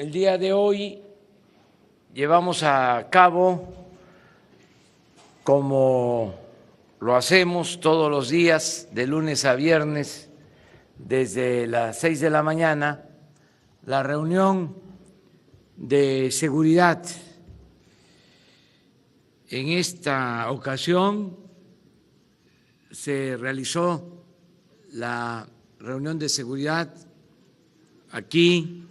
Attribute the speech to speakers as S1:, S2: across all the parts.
S1: El día de hoy llevamos a cabo, como lo hacemos todos los días, de lunes a viernes, desde las 6 de la mañana, la reunión de seguridad. En esta ocasión se realizó la reunión de seguridad aquí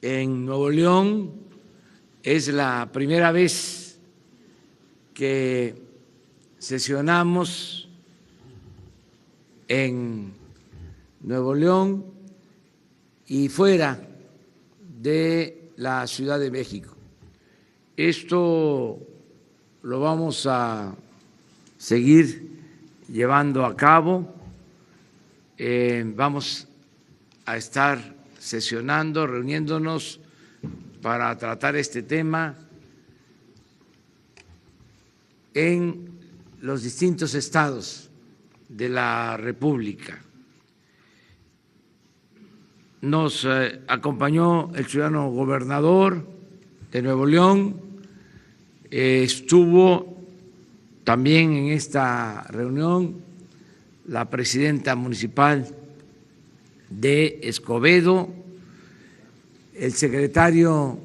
S1: en Nuevo León. Es la primera vez que sesionamos en Nuevo León y fuera de la Ciudad de México. Esto lo vamos a seguir llevando a cabo. Vamos a estar sesionando, reuniéndonos para tratar este tema en los distintos estados de la República. Nos acompañó el ciudadano gobernador de Nuevo León, estuvo también en esta reunión la presidenta municipal de Escobedo, el secretario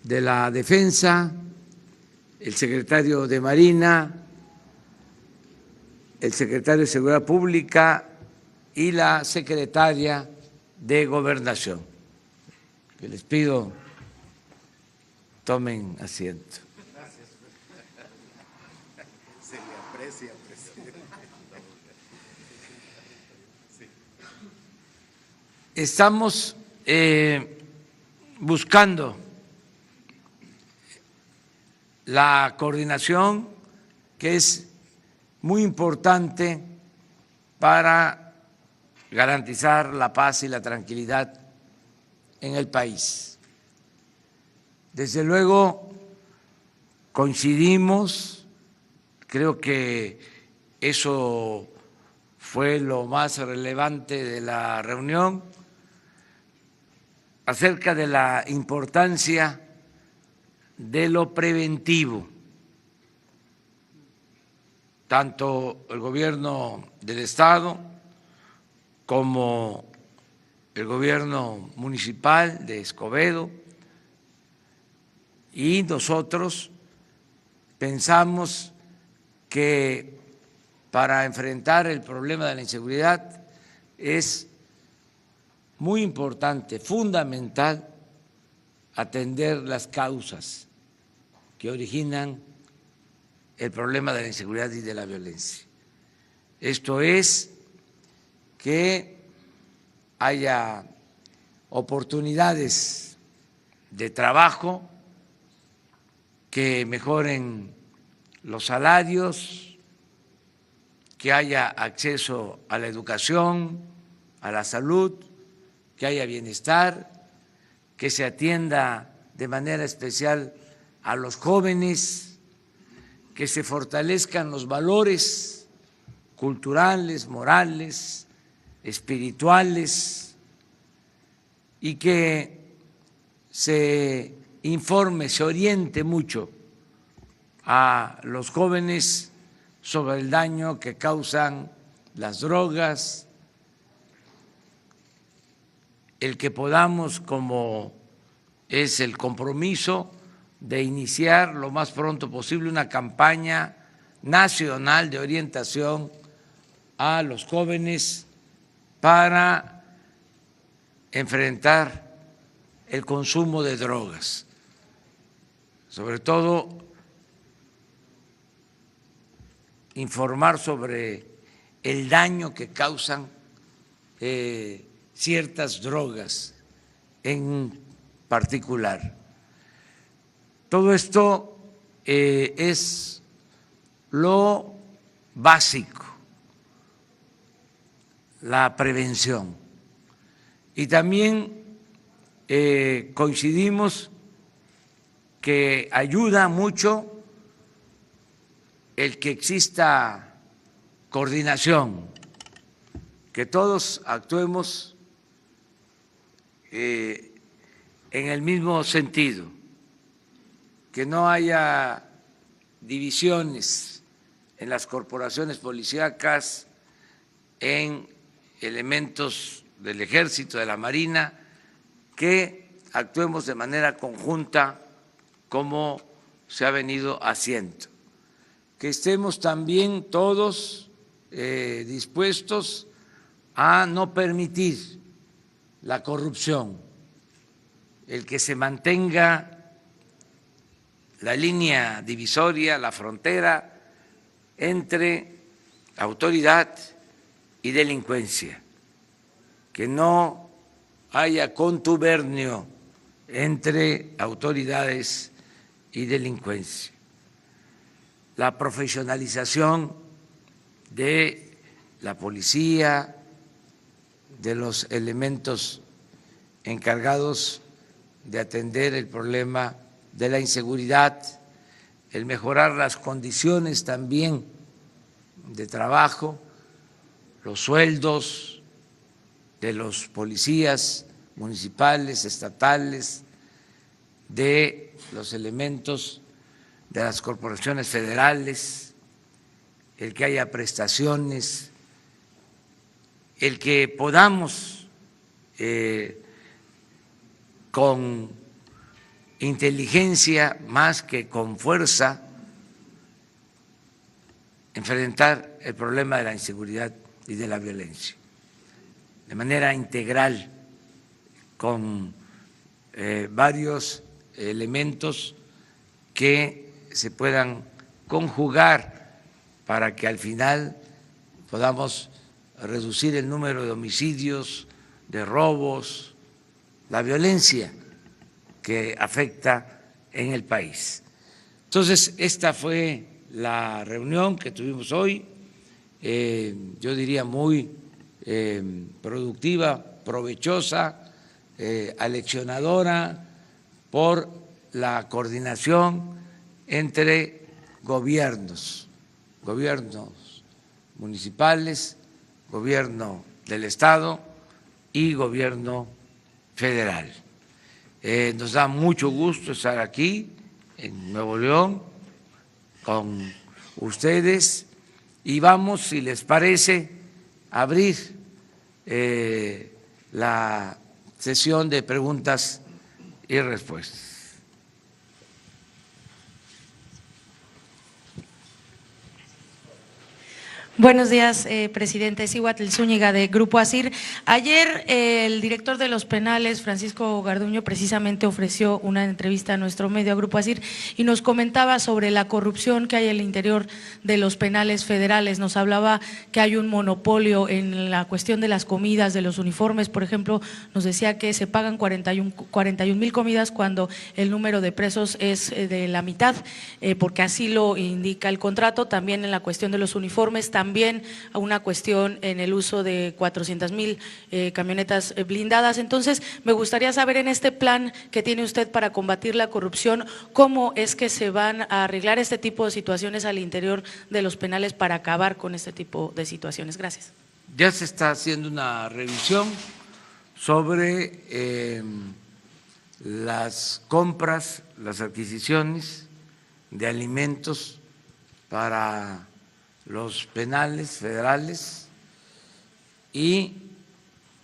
S1: de la Defensa, el secretario de Marina, el secretario de Seguridad Pública y la secretaria de Gobernación. Que les pido tomen asiento.
S2: Gracias. Se le aprecia, presidente. Sí.
S1: Estamos buscando la coordinación, que es muy importante para garantizar la paz y la tranquilidad en el país. Desde luego coincidimos, creo que eso fue lo más relevante de la reunión, acerca de la importancia de lo preventivo. Tanto el gobierno del Estado como el gobierno municipal de Escobedo y nosotros pensamos que para enfrentar el problema de la inseguridad es muy importante, fundamental, atender las causas que originan el problema de la inseguridad y de la violencia. Esto es, que haya oportunidades de trabajo, que mejoren los salarios, que haya acceso a la educación, a la salud, que haya bienestar, que se atienda de manera especial a los jóvenes, que se fortalezcan los valores culturales, morales, espirituales, y que se informe, se oriente mucho a los jóvenes sobre el daño que causan las drogas, el que podamos, como es el compromiso, de iniciar lo más pronto posible una campaña nacional de orientación a los jóvenes para enfrentar el consumo de drogas, sobre todo informar sobre el daño que causan ciertas drogas en particular. Todo esto es lo básico, la prevención. Y también coincidimos que ayuda mucho el que exista coordinación, que todos actuemos en el mismo sentido, que no haya divisiones en las corporaciones policíacas, en elementos del Ejército, de la Marina, que actuemos de manera conjunta como se ha venido haciendo, que estemos también todos dispuestos a no permitir la corrupción, el que se mantenga la línea divisoria, la frontera entre autoridad y delincuencia, que no haya contubernio entre autoridades y delincuencia, la profesionalización de la policía, de los elementos encargados de atender el problema de la inseguridad, el mejorar las condiciones también de trabajo, los sueldos de los policías municipales, estatales, de los elementos de las corporaciones federales, el que haya prestaciones, el que podamos con inteligencia más que con fuerza enfrentar el problema de la inseguridad y de la violencia de manera integral, con varios elementos que se puedan conjugar para que al final podamos reducir el número de homicidios, de robos, la violencia que afecta en el país. Entonces, esta fue la reunión que tuvimos hoy, yo diría muy productiva, provechosa, aleccionadora por la coordinación entre gobiernos municipales, gobierno del Estado y gobierno federal. Nos da mucho gusto estar aquí en Nuevo León con ustedes y vamos, si les parece, a abrir la sesión de preguntas y respuestas.
S3: Buenos días, presidente. Cihuatl Zúñiga, de Grupo ASIR. Ayer el director de los penales, Francisco Garduño, precisamente ofreció una entrevista a nuestro medio, a Grupo ASIR, y nos comentaba sobre la corrupción que hay al interior de los penales federales. Nos hablaba que hay un monopolio en la cuestión de las comidas, de los uniformes. Por ejemplo, nos decía que se pagan 41,000 comidas cuando el número de presos es de la mitad, porque así lo indica el contrato. También en la cuestión de los uniformes, también a una cuestión en el uso de 400,000 camionetas blindadas. Entonces, me gustaría saber en este plan que tiene usted para combatir la corrupción, cómo es que se van a arreglar este tipo de situaciones al interior de los penales para acabar con este tipo de situaciones. Gracias.
S1: Ya se está haciendo una revisión sobre las compras, las adquisiciones de alimentos para los penales federales y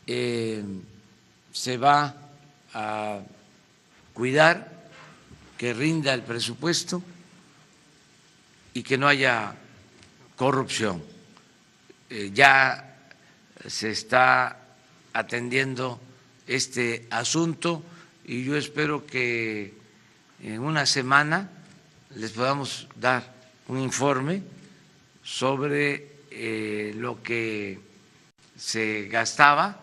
S1: se va a cuidar que rinda el presupuesto y que no haya corrupción. Ya se está atendiendo este asunto y yo espero que en una semana les podamos dar un informe sobre lo que se gastaba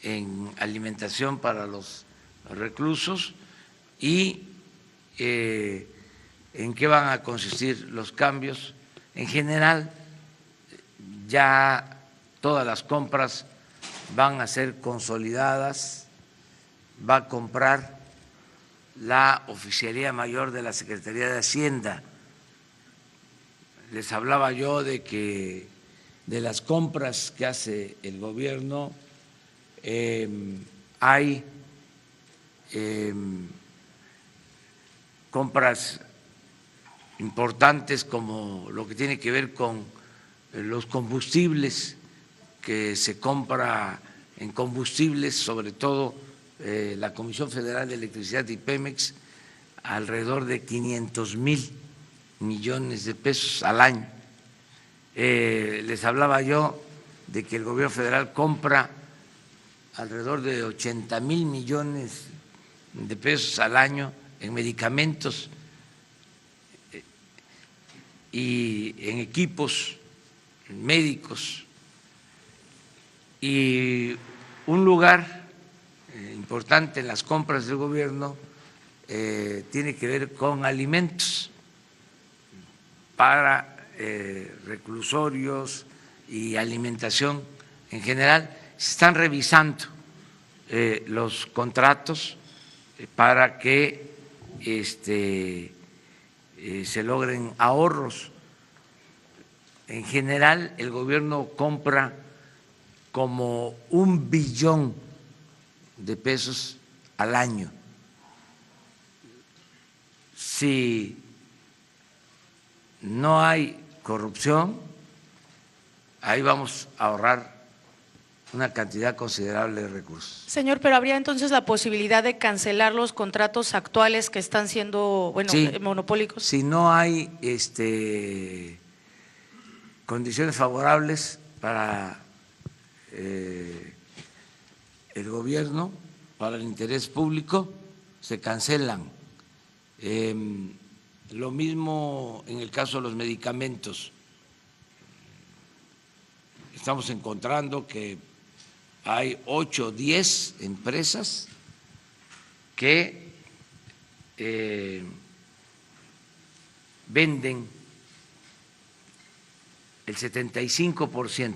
S1: en alimentación para los reclusos y en qué van a consistir los cambios. En general, ya todas las compras van a ser consolidadas, va a comprar la Oficialía Mayor de la Secretaría de Hacienda. Les hablaba yo de que de las compras que hace el gobierno hay compras importantes como lo que tiene que ver con los combustibles, que se compra en combustibles, sobre todo la Comisión Federal de Electricidad y Pemex, alrededor de 500,000 millones de pesos al año. Les hablaba yo de que el gobierno federal compra alrededor de 80,000 millones de pesos al año en medicamentos y en equipos médicos. Y un lugar importante en las compras del gobierno tiene que ver con alimentos para reclusorios y alimentación en general. Se están revisando los contratos para que se logren ahorros. En general, el gobierno compra como 1 billón de pesos al año. Si no hay corrupción, ahí vamos a ahorrar una cantidad considerable de recursos.
S3: Señor, pero habría entonces la posibilidad de cancelar los contratos actuales que están siendo, bueno,
S1: sí,
S3: monopólicos.
S1: Si no hay condiciones favorables para el gobierno, para el interés público, se cancelan. Lo mismo en el caso de los medicamentos. Estamos encontrando que hay 8 o 10 empresas que venden el 75%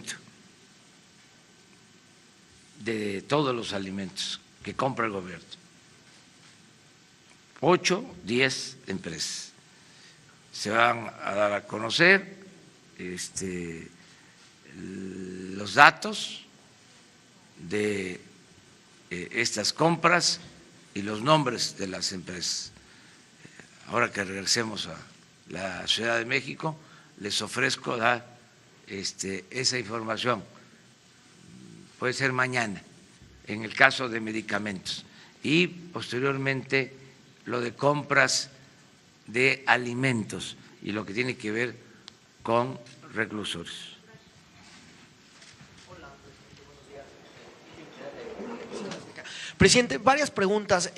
S1: de todos los alimentos que compra el gobierno. 8, 10 empresas. Se van a dar a conocer los datos de estas compras y los nombres de las empresas. Ahora que regresemos a la Ciudad de México, les ofrezco dar esa información. Puede ser mañana, en el caso de medicamentos, y posteriormente lo de compras de alimentos y lo que tiene que ver con reclusorios.
S4: Presidente, varias preguntas.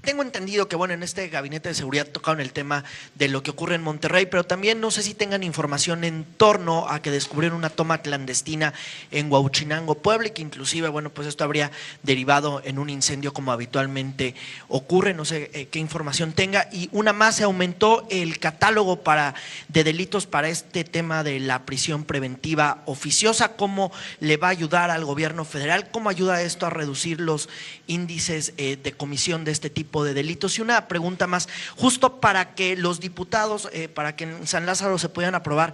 S4: Tengo entendido que, bueno, en este gabinete de seguridad tocaron el tema de lo que ocurre en Monterrey, pero también no sé si tengan información en torno a que descubrieron una toma clandestina en Huauchinango, Puebla, y que inclusive, bueno, pues esto habría derivado en un incendio como habitualmente ocurre. No sé qué información tenga. Y una más, se aumentó el catálogo de delitos para este tema de la prisión preventiva oficiosa. ¿Cómo le va a ayudar al gobierno federal? ¿Cómo ayuda esto a reducir los índices de comisión de este tipo de delitos? Y una pregunta más, justo para que los diputados, para que en San Lázaro se puedan aprobar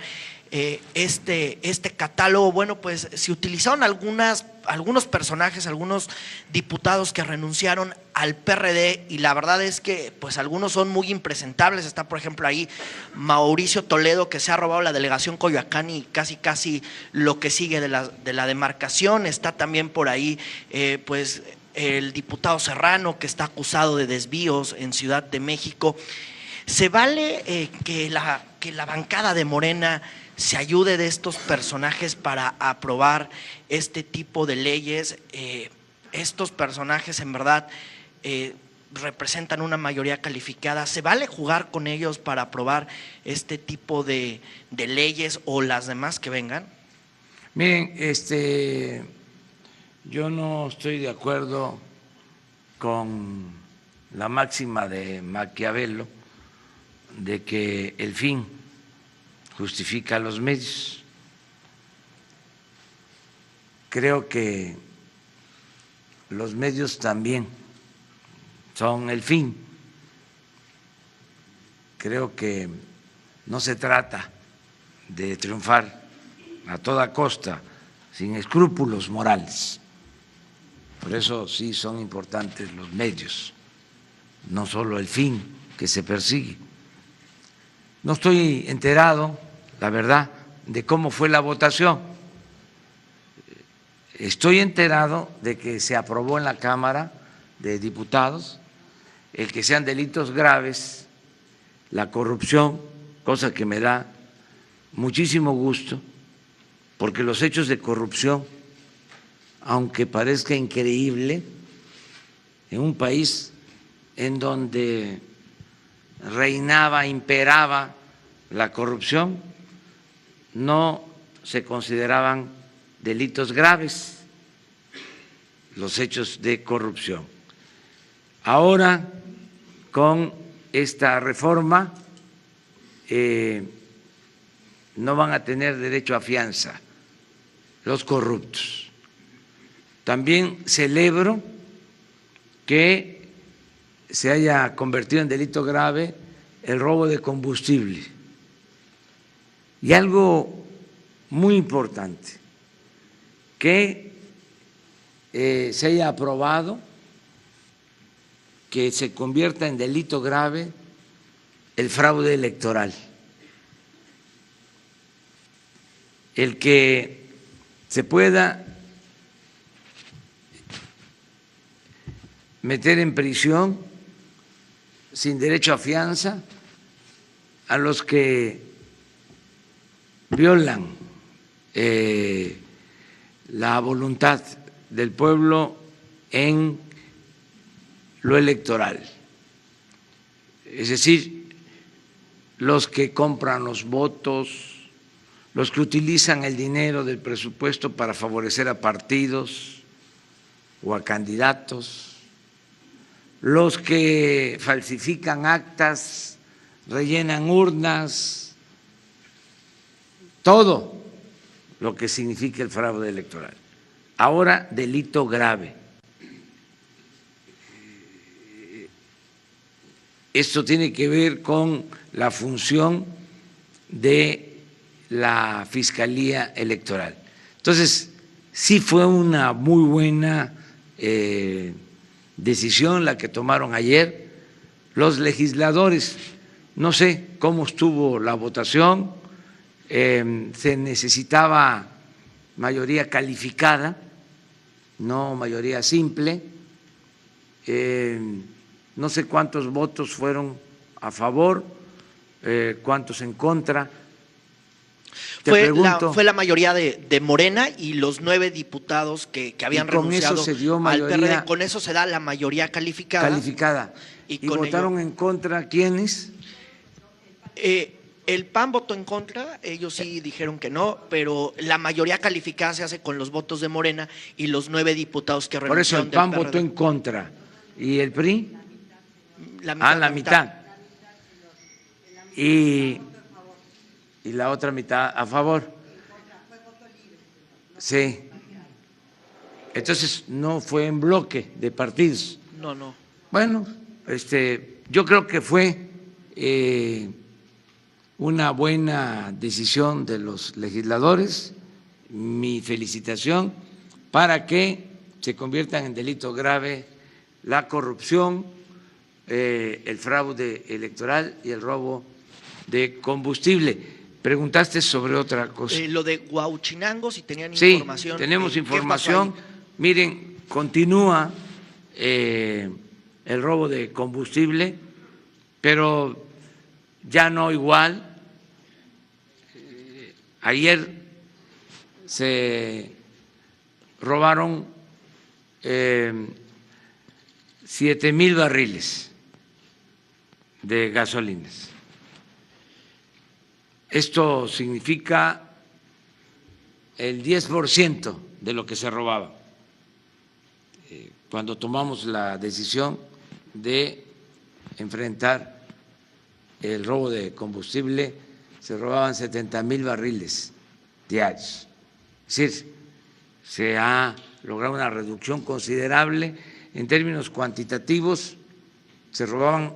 S4: este catálogo, bueno, pues se utilizaron algunos personajes, algunos diputados que renunciaron al PRD, y la verdad es que pues algunos son muy impresentables. Está, por ejemplo, ahí Mauricio Toledo, que se ha robado la delegación Coyoacán y casi lo que sigue de la demarcación. Está también por ahí pues el diputado Serrano, que está acusado de desvíos en Ciudad de México. ¿Se vale que la bancada de Morena se ayude de estos personajes para aprobar este tipo de leyes? Estos personajes en verdad representan una mayoría calificada. ¿Se vale jugar con ellos para aprobar este tipo de leyes o las demás que vengan?
S1: Miren, yo no estoy de acuerdo con la máxima de Maquiavelo de que el fin justifica los medios. Creo que los medios también son el fin. Creo que no se trata de triunfar a toda costa, sin escrúpulos morales. Por eso sí son importantes los medios, no solo el fin que se persigue. No estoy enterado, la verdad, de cómo fue la votación. Estoy enterado de que se aprobó en la Cámara de Diputados el que sean delitos graves, la corrupción, cosa que me da muchísimo gusto, porque los hechos de corrupción, aunque parezca increíble, en un país en donde reinaba, imperaba la corrupción, no se consideraban delitos graves los hechos de corrupción. Ahora, con esta reforma, no van a tener derecho a fianza los corruptos. También celebro que se haya convertido en delito grave el robo de combustible. Y algo muy importante, que se haya aprobado que se convierta en delito grave el fraude electoral. El que se pueda meter en prisión sin derecho a fianza a los que violan la voluntad del pueblo en lo electoral. Es decir, los que compran los votos, los que utilizan el dinero del presupuesto para favorecer a partidos o a candidatos, los que falsifican actas, rellenan urnas, todo lo que significa el fraude electoral. Ahora, delito grave. Esto tiene que ver con la función de la Fiscalía Electoral. Entonces, sí fue una muy buena decisión la que tomaron ayer los legisladores. No sé cómo estuvo la votación, se necesitaba mayoría calificada, no mayoría simple. No sé cuántos votos fueron a favor, cuántos en contra.
S4: Fue la mayoría de Morena y los 9 diputados que habían renunciado
S1: con eso se dio mayoría,
S4: al PRD. Con eso se da la mayoría calificada.
S1: ¿Y votaron en contra quiénes?
S4: El PAN votó en contra, ellos sí dijeron que no, pero la mayoría calificada se hace con los votos de Morena y los 9 diputados que renunciaron.
S1: Por eso el PAN votó en contra. ¿Y el PRI? La mitad. Y la otra mitad a favor. Sí. Entonces no fue en bloque de partidos.
S4: No.
S1: Bueno, yo creo que fue una buena decisión de los legisladores. Mi felicitación para que se conviertan en delito grave la corrupción, el fraude electoral y el robo de combustible. Preguntaste sobre otra cosa.
S4: Lo de Huauchinango, si tenían
S1: Sí,
S4: información.
S1: tenemos información. Miren, continúa el robo de combustible, pero ya no igual. Ayer se robaron 7,000 barriles de gasolinas. Esto significa el 10% de lo que se robaba. Cuando tomamos la decisión de enfrentar el robo de combustible, se robaban 70,000 barriles diarios. Es decir, se ha logrado una reducción considerable. En términos cuantitativos, se robaban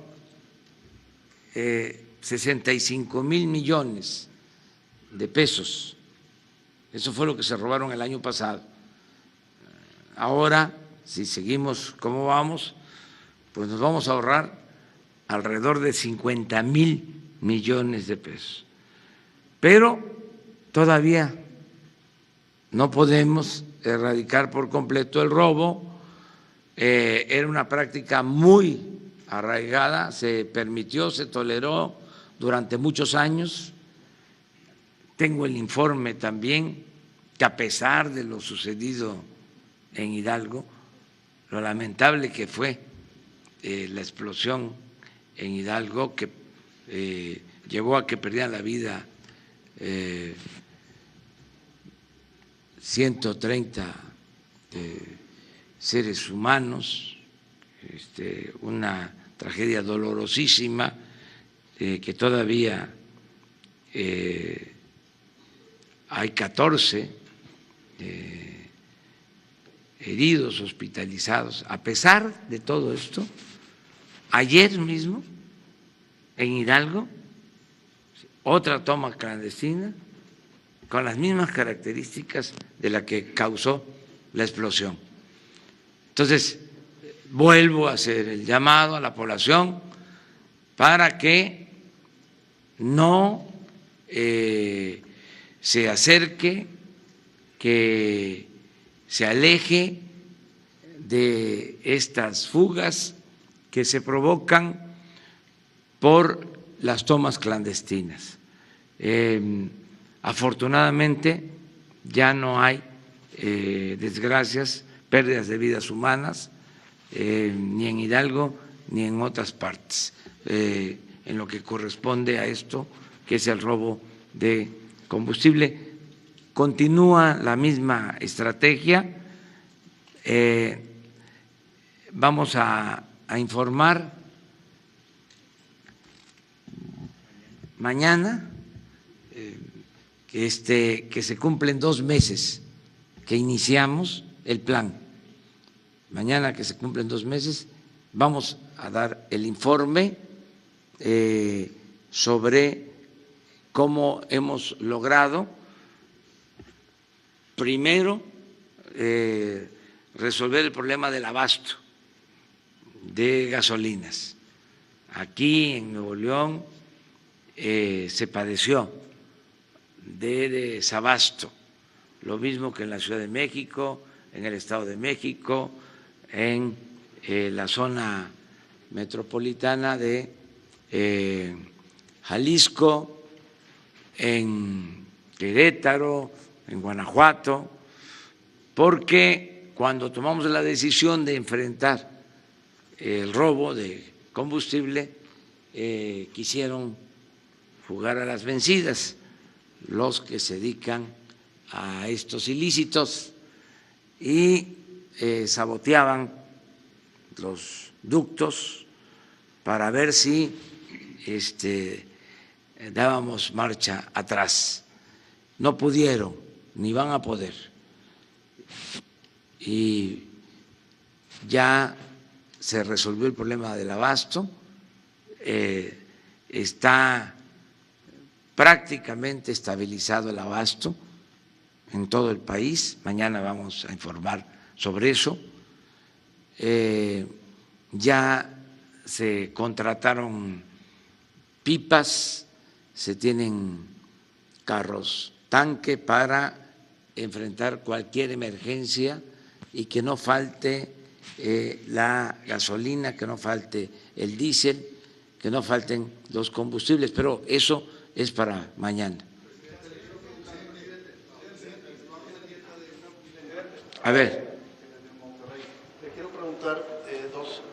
S1: 65,000 millones de pesos. Eso fue lo que se robaron el año pasado. Ahora si seguimos como vamos, pues nos vamos a ahorrar alrededor de 50,000 millones de pesos. Pero todavía no podemos erradicar por completo el robo. Era una práctica muy arraigada, se permitió, se toleró durante muchos años. Tengo el informe también que a pesar de lo sucedido en Hidalgo, lo lamentable que fue la explosión en Hidalgo, que llevó a que perdieran la vida 130 seres humanos, una tragedia dolorosísima que todavía hay 14 heridos hospitalizados. A pesar de todo esto, ayer mismo en Hidalgo, otra toma clandestina con las mismas características de la que causó la explosión. Entonces, vuelvo a hacer el llamado a la población para que no se acerque, que se aleje de estas fugas que se provocan por las tomas clandestinas. Afortunadamente ya no hay desgracias, pérdidas de vidas humanas, ni en Hidalgo ni en otras partes, en lo que corresponde a esto, que es el robo de combustible. Continúa la misma estrategia. Vamos a informar mañana que se cumplen 2 meses que iniciamos el plan. Mañana que se cumplen 2 meses vamos a dar el informe sobre cómo hemos logrado primero resolver el problema del abasto de gasolinas. Aquí en Nuevo León se padeció de desabasto, lo mismo que en la Ciudad de México, en el Estado de México, en la zona metropolitana de Jalisco, en Querétaro, en Guanajuato, porque cuando tomamos la decisión de enfrentar el robo de combustible, quisieron jugar a las vencidas los que se dedican a estos ilícitos y saboteaban los ductos para ver si dábamos marcha atrás. No pudieron, ni van a poder. Y ya se resolvió el problema del abasto, está prácticamente estabilizado el abasto en todo el país. Mañana vamos a informar sobre eso. Ya se contrataron pipas, se tienen carros tanque para enfrentar cualquier emergencia y que no falte la gasolina, que no falte el diésel, que no falten los combustibles, pero eso es para mañana. A ver.
S2: Le quiero preguntar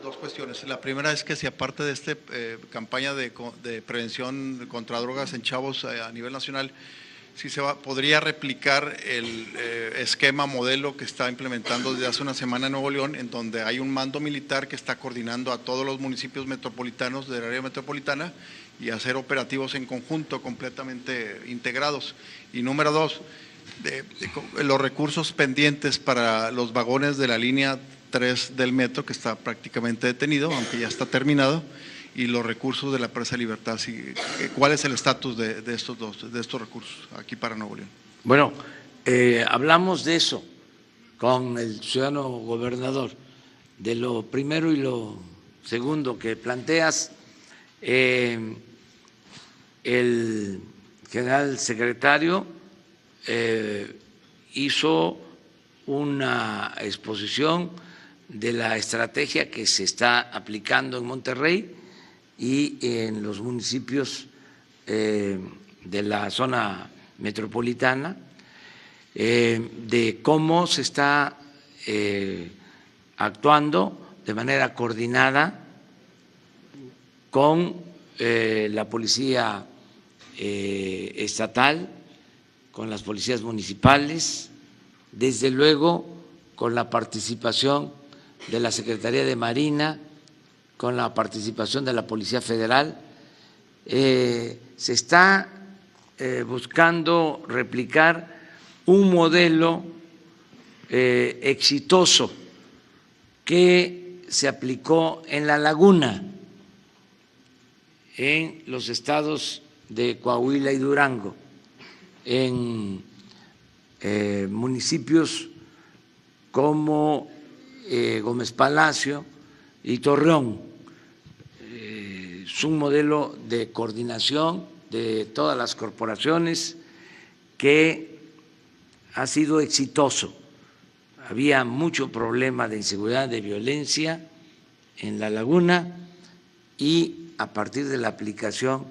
S2: dos cuestiones. La primera es que si aparte de esta campaña de prevención contra drogas en chavos a nivel nacional, si podría replicar el esquema modelo que está implementando desde hace una semana en Nuevo León, en donde hay un mando militar que está coordinando a todos los municipios metropolitanos del área metropolitana y hacer operativos en conjunto completamente integrados. Y número 2, los recursos pendientes para los vagones de la línea 3 del metro, que está prácticamente detenido, aunque ya está terminado, y los recursos de la Presa Libertad. ¿Cuál es el estatus de estos recursos aquí para Nuevo León?
S1: Bueno, hablamos de eso con el ciudadano gobernador. De lo primero y lo segundo que planteas, el general secretario hizo una exposición de la estrategia que se está aplicando en Monterrey y en los municipios de la zona metropolitana, de cómo se está actuando de manera coordinada con la policía estatal, con las policías municipales, desde luego con la participación de la Secretaría de Marina, con la participación de la Policía Federal. Se está buscando replicar un modelo exitoso que se aplicó en La Laguna, en los estados de Coahuila y Durango, en municipios como Gómez Palacio y Torreón. Es un modelo de coordinación de todas las corporaciones que ha sido exitoso. Había mucho problema de inseguridad, de violencia en La Laguna, y a partir de la aplicación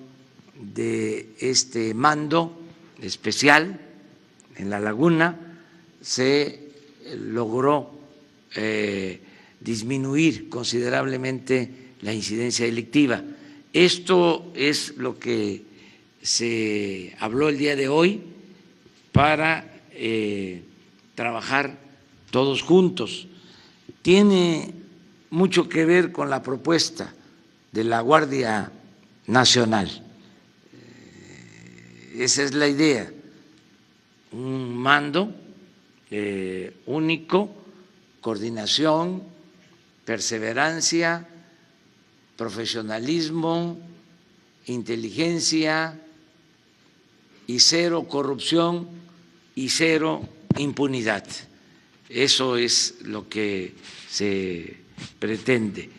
S1: de este mando especial en La Laguna se logró disminuir considerablemente la incidencia delictiva. Esto es lo que se habló el día de hoy para trabajar todos juntos. Tiene mucho que ver con la propuesta de la Guardia Nacional. Esa es la idea, un mando único, coordinación, perseverancia, profesionalismo, inteligencia y cero corrupción y cero impunidad. Eso es lo que se pretende.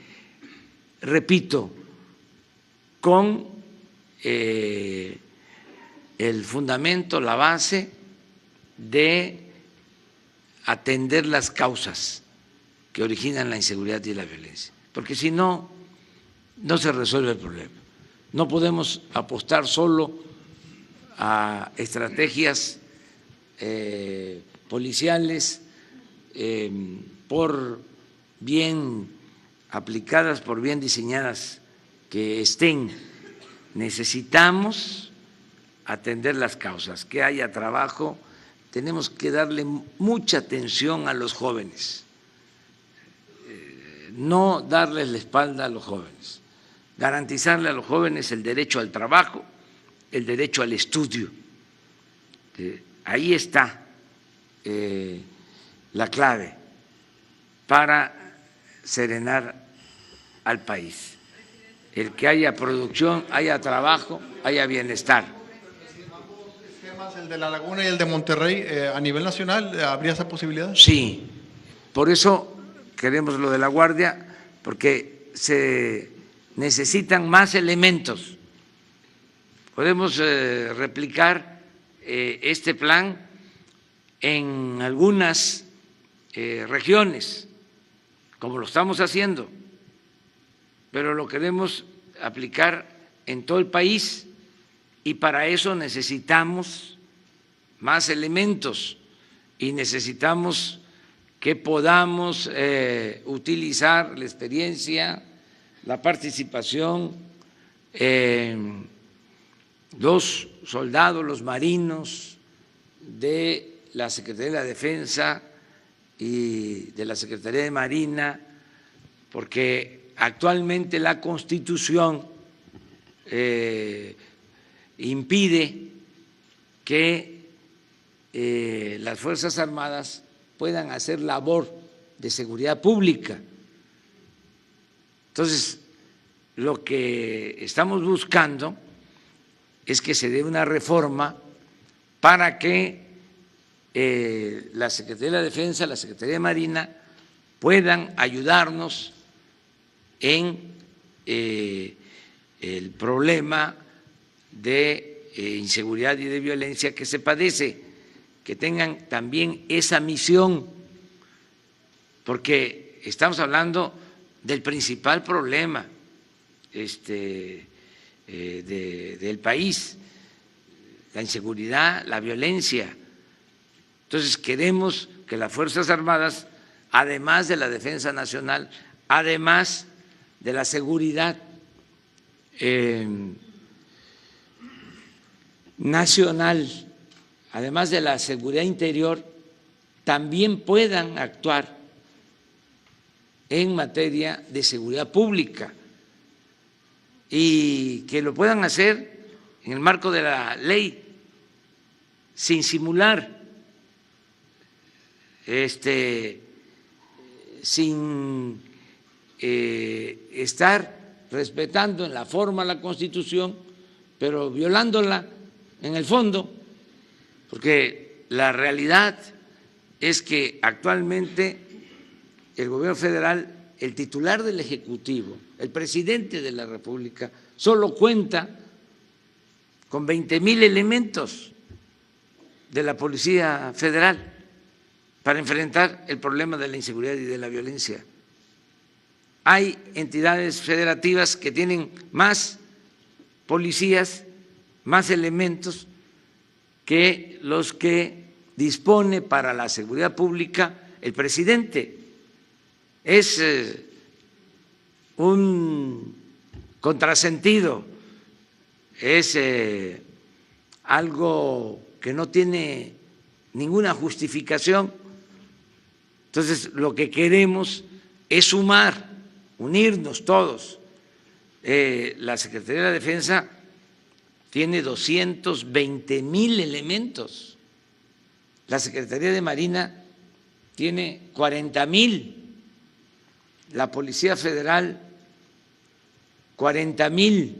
S1: Repito, con el fundamento, la base de atender las causas que originan la inseguridad y la violencia, porque si no, no se resuelve el problema. No podemos apostar solo a estrategias policiales por bien aplicadas, por bien diseñadas que estén. Necesitamos atender las causas, que haya trabajo. Tenemos que darle mucha atención a los jóvenes, no darles la espalda a los jóvenes, garantizarle a los jóvenes el derecho al trabajo, el derecho al estudio. Ahí está la clave para serenar al país, el que haya producción, haya trabajo, haya bienestar.
S2: El de La Laguna y el de Monterrey, a nivel nacional, ¿habría esa posibilidad?
S1: Sí, por eso queremos lo de la Guardia, porque se necesitan más elementos. Podemos replicar este plan en algunas regiones, como lo estamos haciendo, pero lo queremos aplicar en todo el país, y para eso necesitamos más elementos y necesitamos que podamos utilizar la experiencia, la participación, los soldados, los marinos de la Secretaría de la Defensa y de la Secretaría de Marina, porque actualmente la Constitución impide que las Fuerzas Armadas puedan hacer labor de seguridad pública. Entonces, lo que estamos buscando es que se dé una reforma para que la Secretaría de la Defensa, la Secretaría de Marina puedan ayudarnos en el problema de inseguridad y de violencia que se padece, que tengan también esa misión, porque estamos hablando del principal problema del país, la inseguridad, la violencia. Entonces queremos que las Fuerzas Armadas, además de la defensa nacional, además de la seguridad nacional, además de la seguridad interior, también puedan actuar en materia de seguridad pública y que lo puedan hacer en el marco de la ley, sin simular, sin estar respetando en la forma la Constitución, pero violándola en el fondo, porque la realidad es que actualmente el gobierno federal, el titular del Ejecutivo, el presidente de la República, solo cuenta con 20,000 elementos de la Policía Federal para enfrentar el problema de la inseguridad y de la violencia. Hay entidades federativas que tienen más policías, más elementos que los que dispone para la seguridad pública el presidente. Es un contrasentido, es algo que no tiene ninguna justificación. Entonces, lo que queremos es sumar, unirnos todos. La Secretaría de la Defensa tiene 220,000 elementos, la Secretaría de Marina tiene 40,000, la Policía Federal 40,000,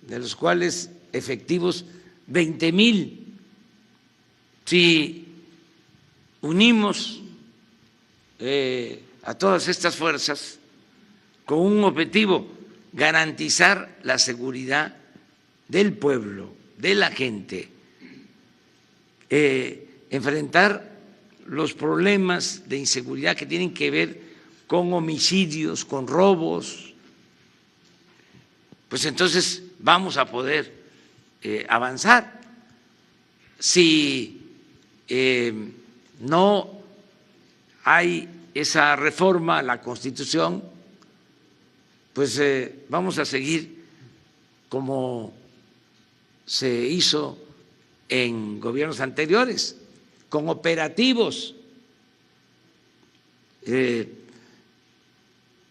S1: de los cuales efectivos 20,000. Si unimos a todas estas fuerzas con un objetivo, garantizar la seguridad del pueblo, de la gente, enfrentar los problemas de inseguridad que tienen que ver con homicidios, con robos, pues entonces vamos a poder avanzar. Si no hay esa reforma a la Constitución, pues vamos a seguir como se hizo en gobiernos anteriores, con operativos,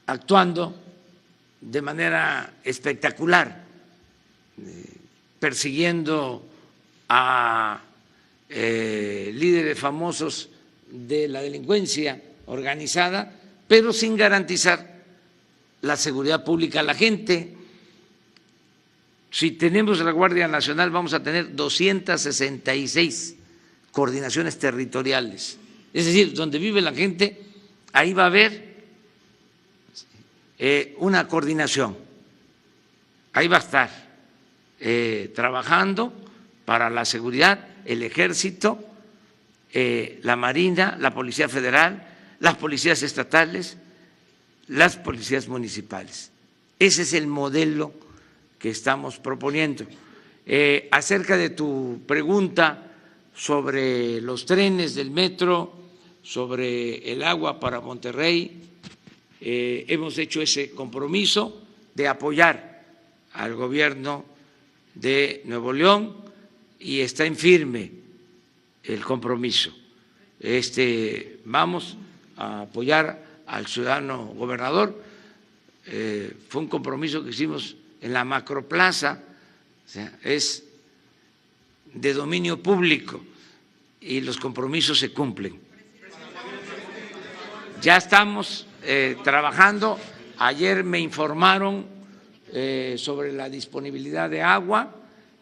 S1: actuando de manera espectacular, persiguiendo a líderes famosos de la delincuencia organizada, pero sin garantizar la seguridad pública a la gente. Si tenemos la Guardia Nacional, vamos a tener 266 coordinaciones territoriales. Es decir, donde vive la gente, ahí va a haber una coordinación. Ahí va a estar trabajando para la seguridad el Ejército, la Marina, la Policía Federal, las policías estatales, las policías municipales. Ese es el modelo que estamos proponiendo. Acerca de tu pregunta sobre los trenes del metro, sobre el agua para Monterrey, hemos hecho ese compromiso de apoyar al gobierno de Nuevo León y está en firme el compromiso. Vamos a apoyar al ciudadano gobernador. Fue un compromiso que hicimos en la macroplaza, o sea, es de dominio público y los compromisos se cumplen. Ya estamos trabajando. Ayer me informaron sobre la disponibilidad de agua,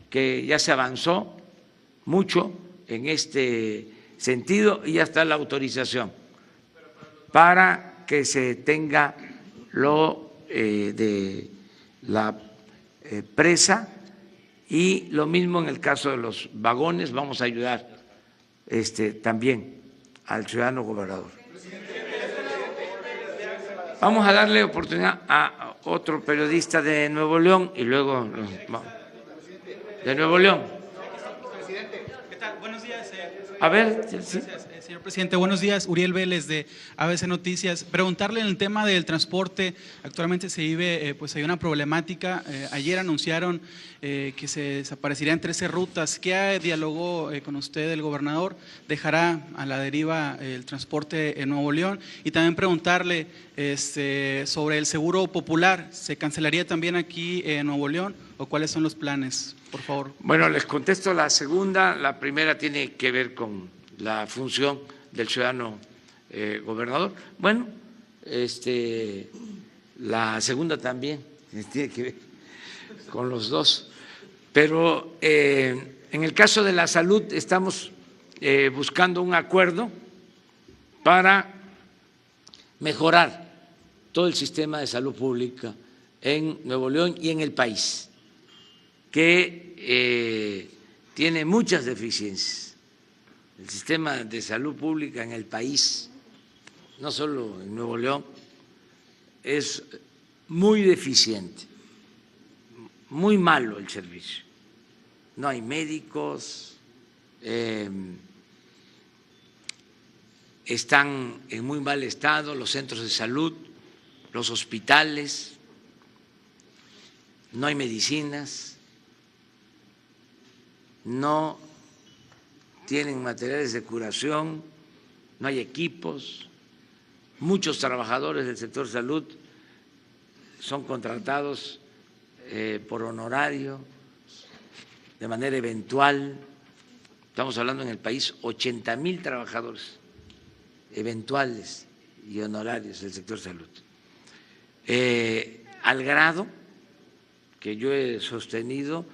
S1: que ya se avanzó mucho en este sentido y ya está la autorización para que se tenga lo de la presa, y lo mismo en el caso de los vagones. Vamos a ayudar también al ciudadano gobernador. Vamos a darle oportunidad a otro periodista de Nuevo León y luego de Nuevo León.
S5: ¿Qué tal? Buenos días.
S1: A ver, sí.
S5: Gracias, señor presidente. Buenos días, Uriel Vélez de ABC Noticias. Preguntarle en el tema del transporte. Actualmente se vive, pues hay una problemática. Ayer anunciaron que se desaparecerían 13 rutas. ¿Qué dialogó con usted el gobernador? ¿Dejará a la deriva el transporte en Nuevo León? Y también preguntarle sobre el seguro popular. ¿Se cancelaría también aquí en Nuevo León o cuáles son los planes? Por favor.
S1: Bueno, les contesto la segunda. La primera tiene que ver con la función del ciudadano gobernador. Bueno, la segunda también tiene que ver con los dos. Pero en el caso de la salud estamos buscando un acuerdo para mejorar todo el sistema de salud pública en Nuevo León y en el país, que tiene muchas deficiencias. El sistema de salud pública en el país, no solo en Nuevo León, es muy deficiente, muy malo el servicio. No hay médicos, están en muy mal estado los centros de salud, los hospitales, no hay medicinas, no tienen materiales de curación, no hay equipos. Muchos trabajadores del sector salud son contratados por honorario, de manera eventual. Estamos hablando en el país 80,000 trabajadores eventuales y honorarios del sector salud. Al grado que yo he sostenido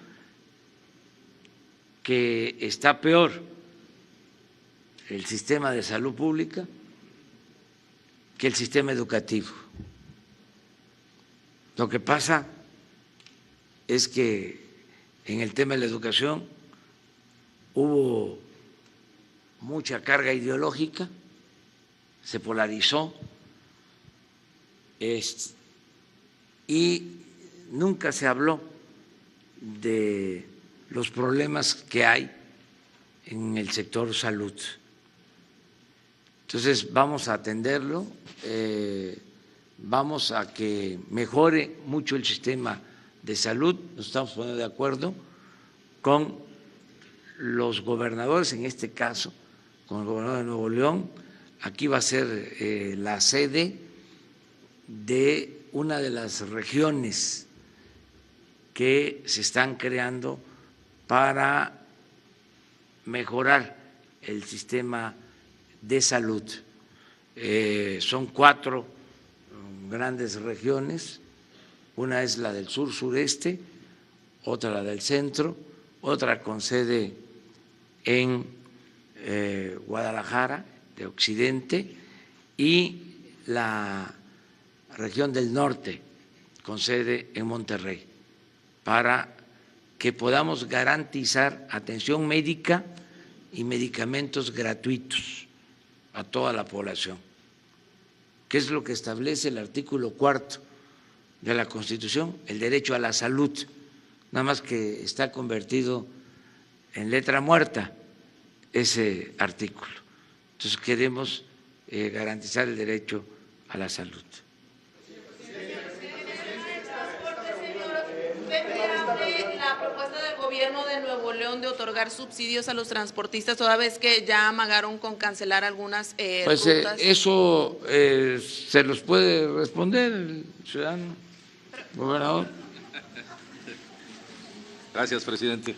S1: que está peor el sistema de salud pública que el sistema educativo. Lo que pasa es que en el tema de la educación hubo mucha carga ideológica, se polarizó y nunca se habló de los problemas que hay en el sector salud. Entonces vamos a atenderlo, vamos a que mejore mucho el sistema de salud. Nos estamos poniendo de acuerdo con los gobernadores, en este caso con el gobernador de Nuevo León. Aquí va a ser la sede de una de las regiones que se están creando para mejorar el sistema de salud. Son 4 grandes regiones, una es la del sur-sureste, otra la del centro, otra con sede en Guadalajara, de Occidente, y la región del norte, con sede en Monterrey, para que podamos garantizar atención médica y medicamentos gratuitos a toda la población, que es lo que establece el artículo 4 de la Constitución, el derecho a la salud, nada más que está convertido en letra muerta ese artículo. Entonces queremos garantizar el derecho a la salud.
S6: La propuesta del gobierno de Nuevo León de otorgar subsidios a los transportistas, toda vez que ya amagaron con cancelar algunas
S1: pues
S6: rutas.
S1: Eso se los puede responder el ciudadano gobernador.
S7: Gracias, presidente.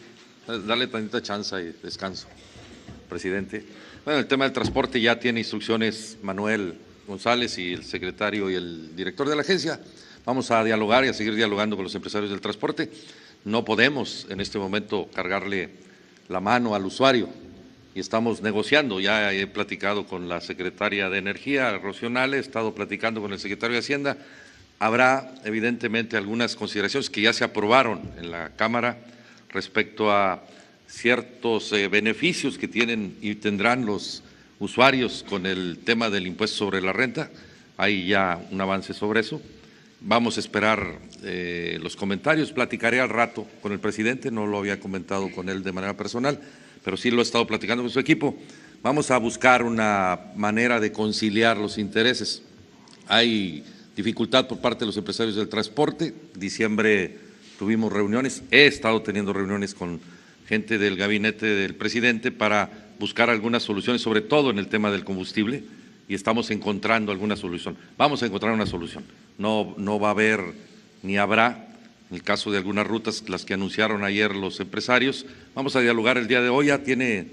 S7: Darle tantita chance y descanso, presidente. Bueno, el tema del transporte ya tiene instrucciones Manuel González y el secretario y el director de la agencia. Vamos a dialogar y a seguir dialogando con los empresarios del transporte. No podemos en este momento cargarle la mano al usuario. y estamos negociando. Ya he platicado con la secretaria de Energía, Rocío Nale, he estado platicando con el secretario de Hacienda. Habrá evidentemente algunas consideraciones que ya se aprobaron en la Cámara respecto a ciertos beneficios que tienen y tendrán los usuarios con el tema del impuesto sobre la renta. Hay ya un avance sobre eso. Vamos a esperar los comentarios. Platicaré al rato con el presidente, no lo había comentado con él de manera personal, pero sí lo he estado platicando con su equipo. Vamos a buscar una manera de conciliar los intereses. Hay dificultad por parte de los empresarios del transporte. Diciembre tuvimos reuniones, he estado teniendo reuniones con gente del gabinete del presidente para buscar algunas soluciones, sobre todo en el tema del combustible, y estamos encontrando alguna solución. Vamos a encontrar una solución. No va a haber ni habrá, en el caso de algunas rutas, las que anunciaron ayer los empresarios. Vamos a dialogar el día de hoy, ya tiene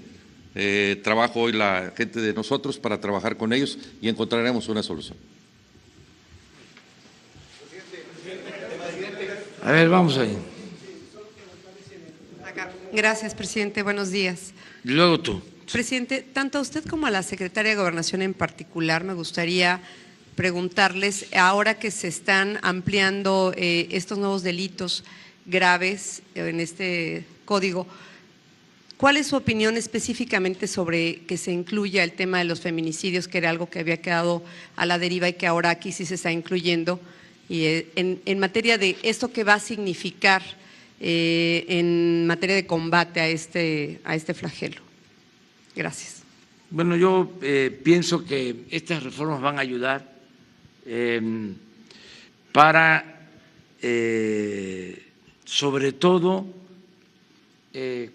S7: trabajo hoy la gente de nosotros para trabajar con ellos y encontraremos una solución.
S1: A ver, vamos ahí.
S8: Gracias, presidente. Buenos días.
S1: Luego tú.
S8: Presidente, tanto a usted como a la secretaria de Gobernación en particular, me gustaría preguntarles, ahora que se están ampliando estos nuevos delitos graves en este código, ¿cuál es su opinión específicamente sobre que se incluya el tema de los feminicidios, que era algo que había quedado a la deriva y que ahora aquí sí se está incluyendo? Y en materia de esto que va a significar en materia de combate a este flagelo. Gracias.
S1: Bueno, yo pienso que estas reformas van a ayudar para, sobre todo,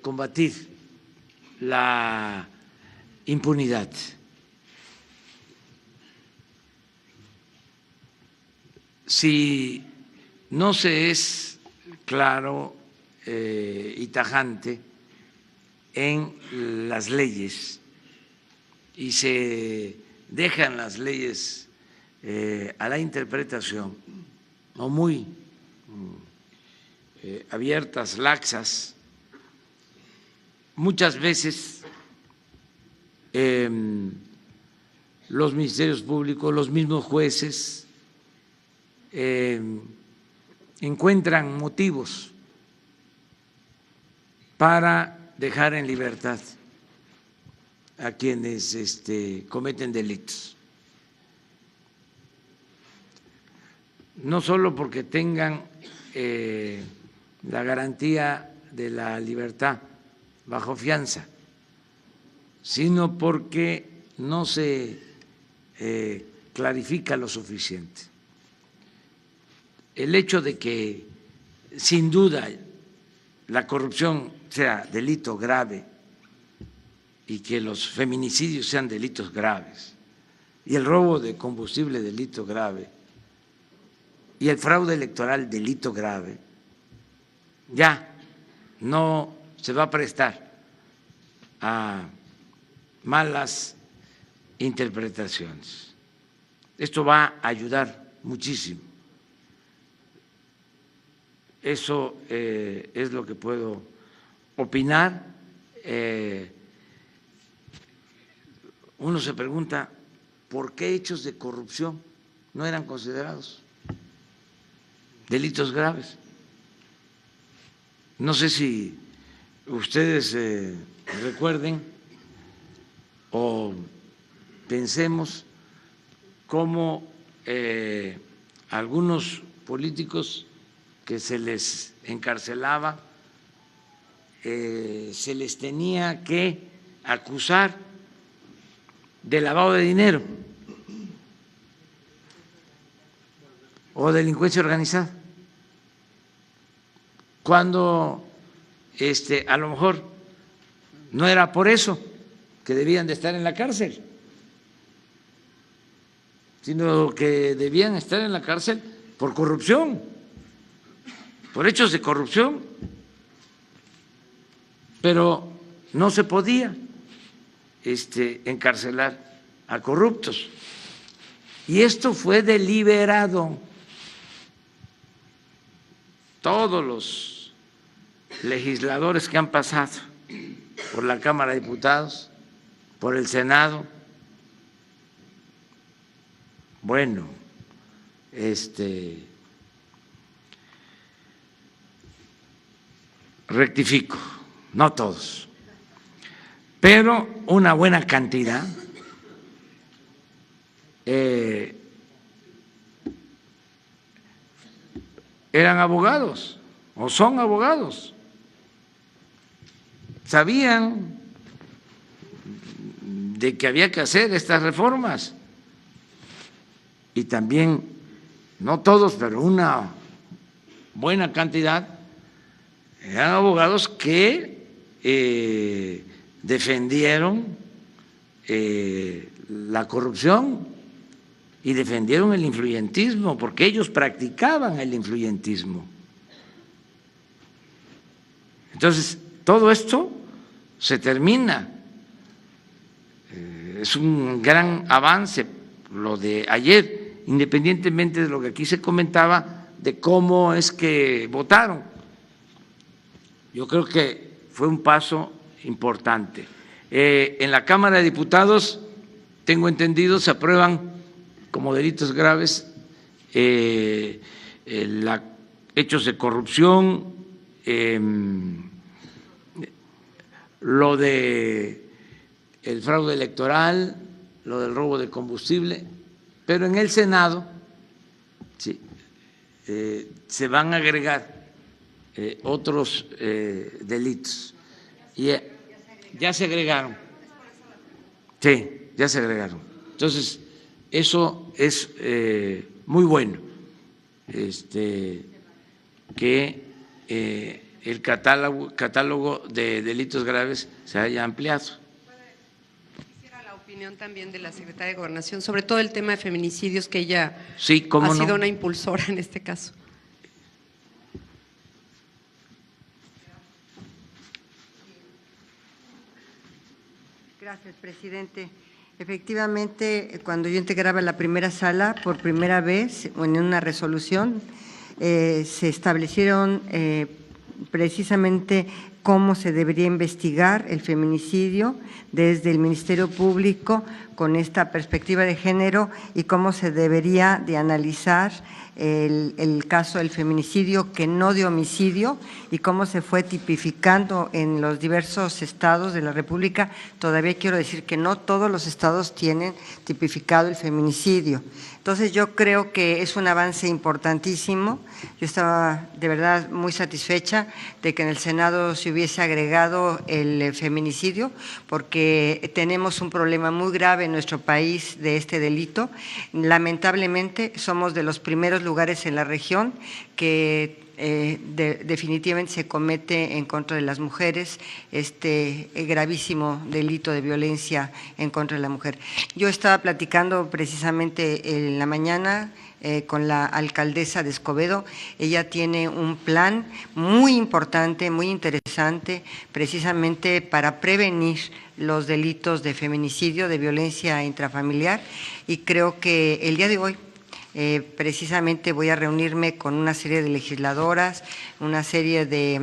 S1: combatir la impunidad. Si no se es claro y tajante en las leyes y se dejan las leyes a la interpretación o muy abiertas, laxas, muchas veces los ministerios públicos, los mismos jueces, encuentran motivos para dejar en libertad a quienes cometen delitos. No solo porque tengan la garantía de la libertad bajo fianza, sino porque no se clarifica lo suficiente. El hecho de que, sin duda, la corrupción sea delito grave y que los feminicidios sean delitos graves y el robo de combustible delito grave y el fraude electoral delito grave, ya no se va a prestar a malas interpretaciones. Esto va a ayudar muchísimo. Eso es lo que puedo opinar. Uno se pregunta, ¿por qué hechos de corrupción no eran considerados delitos graves? No sé si ustedes recuerden o pensemos cómo algunos políticos que se les encarcelaba, se les tenía que acusar de lavado de dinero o delincuencia organizada, cuando a lo mejor no era por eso que debían de estar en la cárcel, sino que debían estar en la cárcel por corrupción, por hechos de corrupción, pero no se podía encarcelar a corruptos. Y esto fue deliberado. Todos los legisladores que han pasado por la Cámara de Diputados por el Senado. Bueno, rectifico, no todos, pero una buena cantidad eran abogados o son abogados. Sabían de que había que hacer estas reformas y también, no todos, pero una buena cantidad eran abogados que defendieron la corrupción y defendieron el influyentismo, porque ellos practicaban el influyentismo. Entonces, todo esto se termina. Es un gran avance lo de ayer, independientemente de lo que aquí se comentaba de cómo es que votaron. Yo creo que fue un paso importante. En la Cámara de Diputados, tengo entendido, se aprueban como delitos graves hechos de corrupción, lo de el fraude electoral, lo del robo de combustible, pero en el Senado sí, se van a agregar otros delitos. Y ya se agregaron. Sí, ya se agregaron. Entonces, eso es muy bueno, que el catálogo de delitos graves se haya ampliado.
S8: Quisiera la opinión también de la secretaria de Gobernación sobre todo el tema de feminicidios, que ella
S1: sí, ¿cómo
S8: ha sido
S1: no?
S8: una impulsora en este caso.
S9: Gracias, presidente. Efectivamente, cuando yo integraba la primera sala, por primera vez, en una resolución, se establecieron precisamente cómo se debería investigar el feminicidio desde el Ministerio Público con esta perspectiva de género y cómo se debería de analizar el caso del feminicidio que no de homicidio y cómo se fue tipificando en los diversos estados de la República. Todavía quiero decir que no todos los estados tienen tipificado el feminicidio. Entonces yo creo que es un avance importantísimo. Yo estaba de verdad muy satisfecha de que en el Senado se hubiese agregado el feminicidio, porque tenemos un problema muy grave en nuestro país de este delito. Lamentablemente somos de los primeros lugares en la región que definitivamente se comete en contra de las mujeres este gravísimo delito de violencia en contra de la mujer. Yo estaba platicando precisamente en la mañana con la alcaldesa de Escobedo. Ella tiene un plan muy importante, muy interesante, precisamente para prevenir los delitos de feminicidio, de violencia intrafamiliar, y creo que el día de hoy precisamente voy a reunirme con una serie de legisladoras, una serie de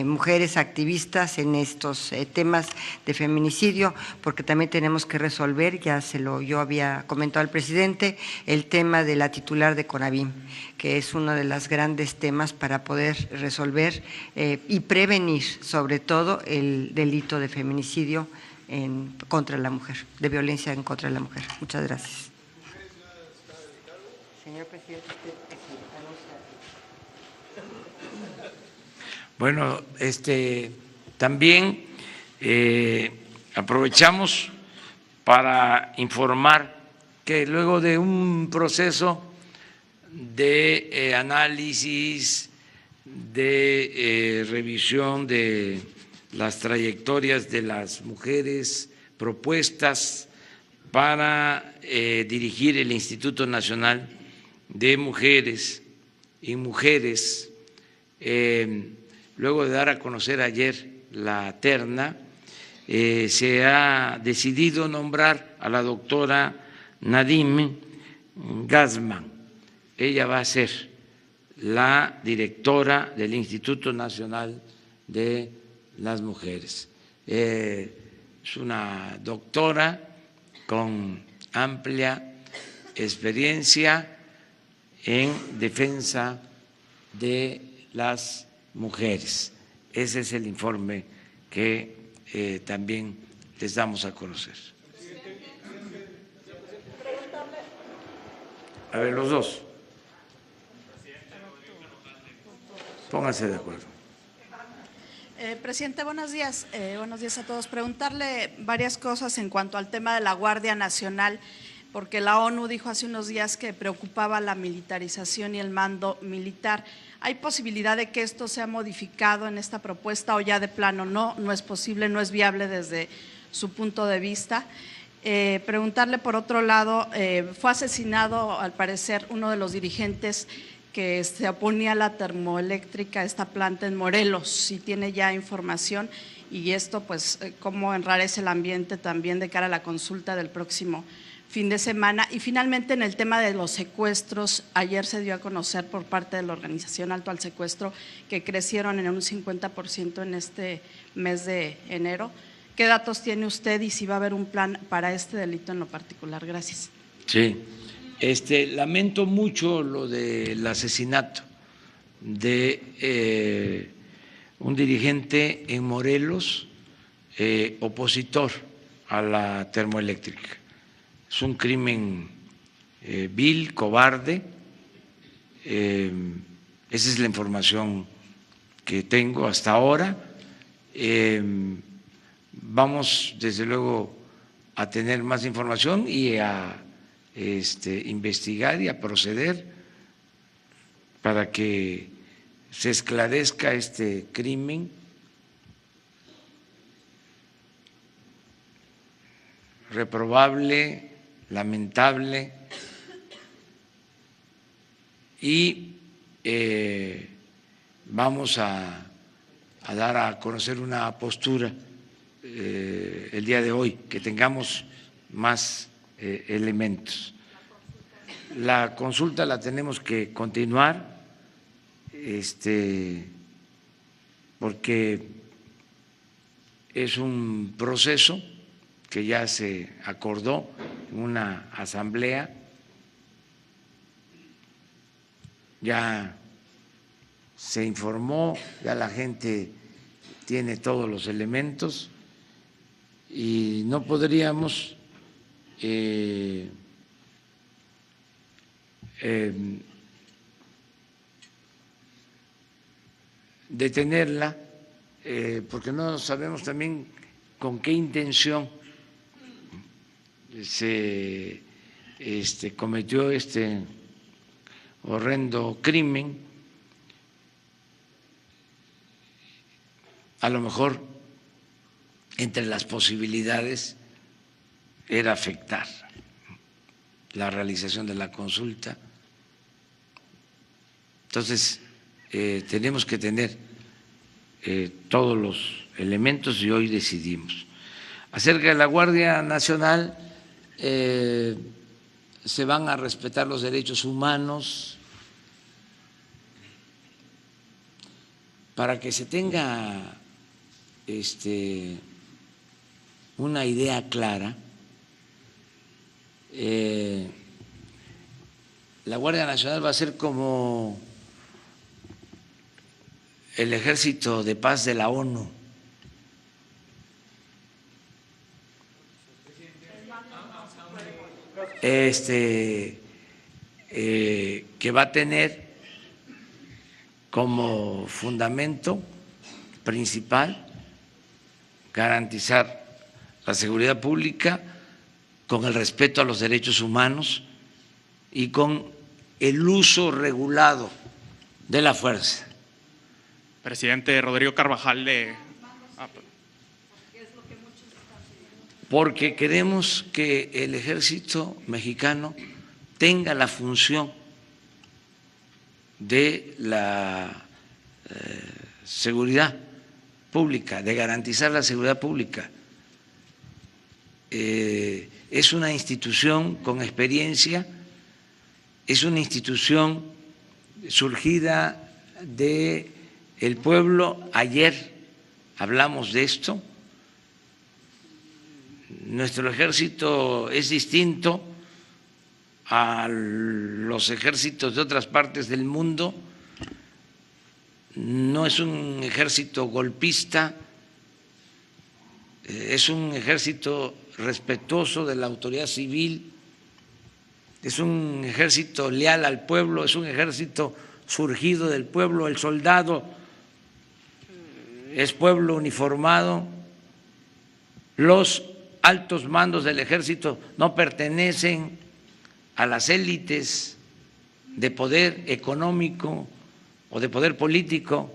S9: mujeres activistas en estos temas de feminicidio, porque también tenemos que resolver, yo había comentado al presidente, el tema de la titular de CONAVIM, que es uno de los grandes temas para poder resolver y prevenir sobre todo el delito de feminicidio contra la mujer, de violencia en contra de la mujer. Muchas gracias. Señor presidente,
S1: bueno, también aprovechamos para informar que luego de un proceso de análisis, de revisión de las trayectorias de las mujeres propuestas para dirigir el Instituto Nacional de Mujeres y Mujeres, luego de dar a conocer ayer la terna, se ha decidido nombrar a la doctora Nadim Gazman. Ella va a ser la directora del Instituto Nacional de las Mujeres. es una doctora con amplia experiencia en defensa de las mujeres. Ese es el informe que también les damos a conocer. A ver, los dos. Pónganse de acuerdo.
S10: Presidente, buenos días. Buenos días a todos. Preguntarle varias cosas en cuanto al tema de la Guardia Nacional, porque la ONU dijo hace unos días que preocupaba la militarización y el mando militar. ¿Hay posibilidad de que esto sea modificado en esta propuesta o ya de plano no es posible, no es viable desde su punto de vista? Preguntarle por otro lado, fue asesinado al parecer uno de los dirigentes que se oponía a la termoeléctrica, esta planta en Morelos, si tiene ya información, y esto pues cómo enrarece el ambiente también de cara a la consulta del próximo fin de semana. Y finalmente en el tema de los secuestros, ayer se dio a conocer por parte de la organización Alto al Secuestro que crecieron en un 50% en este mes de enero. ¿Qué datos tiene usted y si va a haber un plan para este delito en lo particular? Gracias.
S1: Sí. Lamento mucho lo del asesinato de un dirigente en Morelos, opositor a la termoeléctrica. Es un crimen vil, cobarde. Esa es la información que tengo hasta ahora. Vamos, desde luego, a tener más información y a investigar y a proceder para que se esclarezca este crimen reprobable, lamentable, y vamos a dar a conocer una postura el día de hoy, que tengamos más elementos. La consulta la tenemos que continuar, porque es un proceso que ya se acordó en una asamblea, ya se informó, ya la gente tiene todos los elementos y no podríamos detenerla, porque no sabemos también con qué intención se cometió este horrendo crimen. A lo mejor entre las posibilidades era afectar la realización de la consulta. Entonces, tenemos que tener todos los elementos y hoy decidimos. Acerca de la Guardia Nacional, se van a respetar los derechos humanos. Para que se tenga una idea clara, la Guardia Nacional va a ser como el Ejército de Paz de la ONU. Que va a tener como fundamento principal garantizar la seguridad pública con el respeto a los derechos humanos y con el uso regulado de la fuerza.
S11: Presidente Rodrigo Carvajal
S1: porque queremos que el ejército mexicano tenga la función de la seguridad pública, de garantizar la seguridad pública. Es una institución con experiencia, es una institución surgida del pueblo. Ayer hablamos de esto, nuestro ejército es distinto a los ejércitos de otras partes del mundo, no es un ejército golpista, es un ejército respetuoso de la autoridad civil, es un ejército leal al pueblo, es un ejército surgido del pueblo, el soldado es pueblo uniformado, los altos mandos del ejército no pertenecen a las élites de poder económico o de poder político,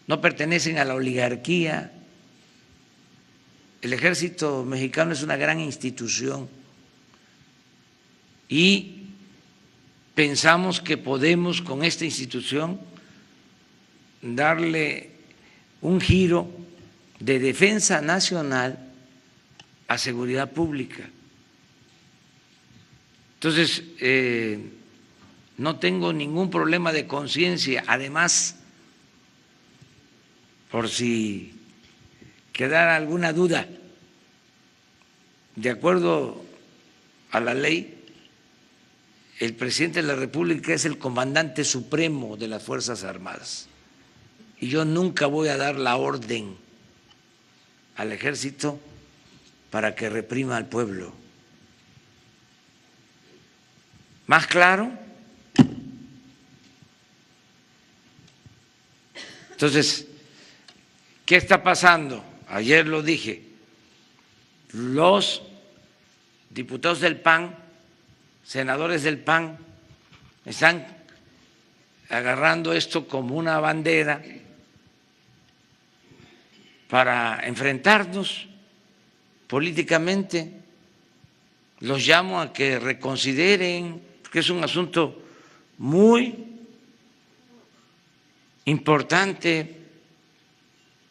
S1: no pertenecen a la oligarquía. El ejército mexicano es una gran institución y pensamos que podemos con esta institución darle un giro de defensa nacional a seguridad pública. Entonces, no tengo ningún problema de conciencia. Además, por si quedara alguna duda, de acuerdo a la ley, el presidente de la República es el comandante supremo de las Fuerzas Armadas y yo nunca voy a dar la orden al ejército para que reprima al pueblo. ¿Más claro? Entonces, ¿qué está pasando? Ayer lo dije, los diputados del PAN, senadores del PAN, están agarrando esto como una bandera para enfrentarnos políticamente. Los llamo a que reconsideren, porque es un asunto muy importante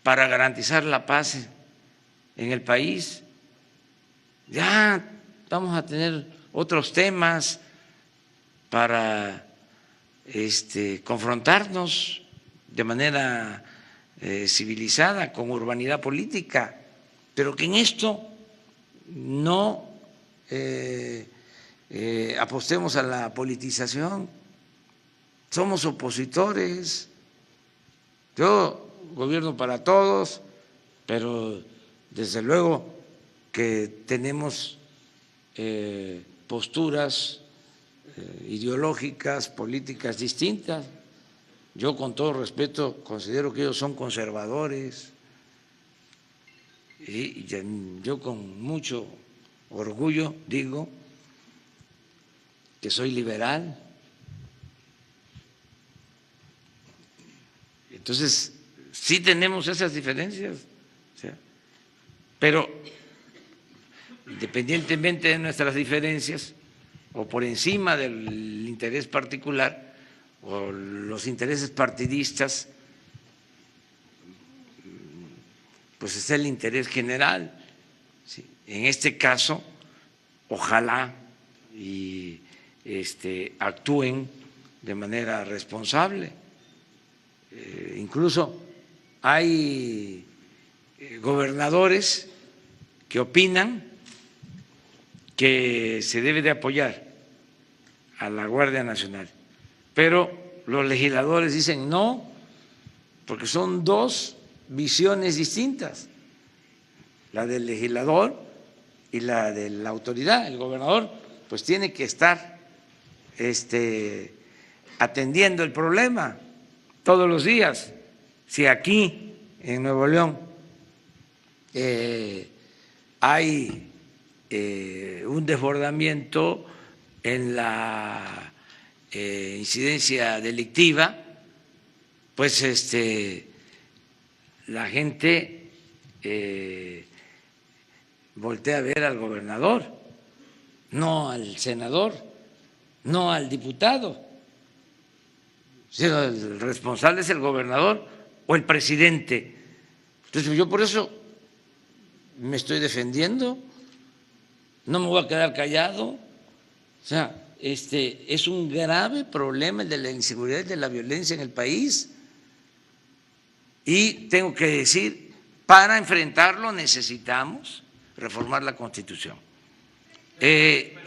S1: para garantizar la paz en el país. Ya vamos a tener otros temas para confrontarnos de manera civilizada, con urbanidad política, pero que en esto no apostemos a la politización. Somos opositores. Yo gobierno para todos, pero desde luego que tenemos posturas ideológicas, políticas distintas. Yo, con todo respeto, considero que ellos son conservadores y yo con mucho orgullo digo que soy liberal. Entonces, sí tenemos esas diferencias, pero independientemente de nuestras diferencias o por encima del interés particular o los intereses partidistas, pues está el interés general. En este caso, ojalá y actúen de manera responsable. Incluso hay gobernadores que opinan que se debe de apoyar a la Guardia Nacional, pero los legisladores dicen no, porque son dos visiones distintas, la del legislador y la de la autoridad. El gobernador pues tiene que estar atendiendo el problema todos los días. Si aquí en Nuevo León hay un desbordamiento en la incidencia delictiva, pues la gente voltea a ver al gobernador, no al senador, no al diputado, sino el responsable es el gobernador o el presidente. Entonces yo por eso me estoy defendiendo, no me voy a quedar callado. O sea, es un grave problema el de la inseguridad y de la violencia en el país. Y tengo que decir, para enfrentarlo necesitamos reformar la Constitución.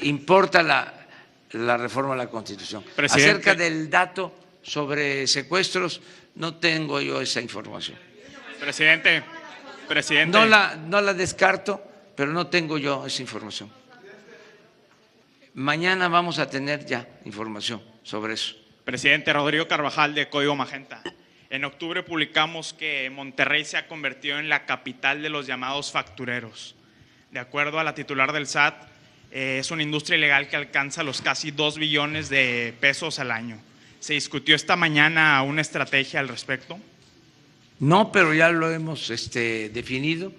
S1: Importa la reforma a la Constitución.
S11: Presidente.
S1: Acerca del dato sobre secuestros, no tengo yo esa información.
S11: Presidente.
S1: No la descarto, pero no tengo yo esa información. Mañana vamos a tener ya información sobre eso.
S11: Presidente, Rodrigo Carvajal de Código Magenta. En octubre publicamos que Monterrey se ha convertido en la capital de los llamados factureros. De acuerdo a la titular del SAT, es una industria ilegal que alcanza los casi 2 billones de pesos al año. ¿Se discutió esta mañana una estrategia al respecto?
S1: No, pero ya lo hemos definido.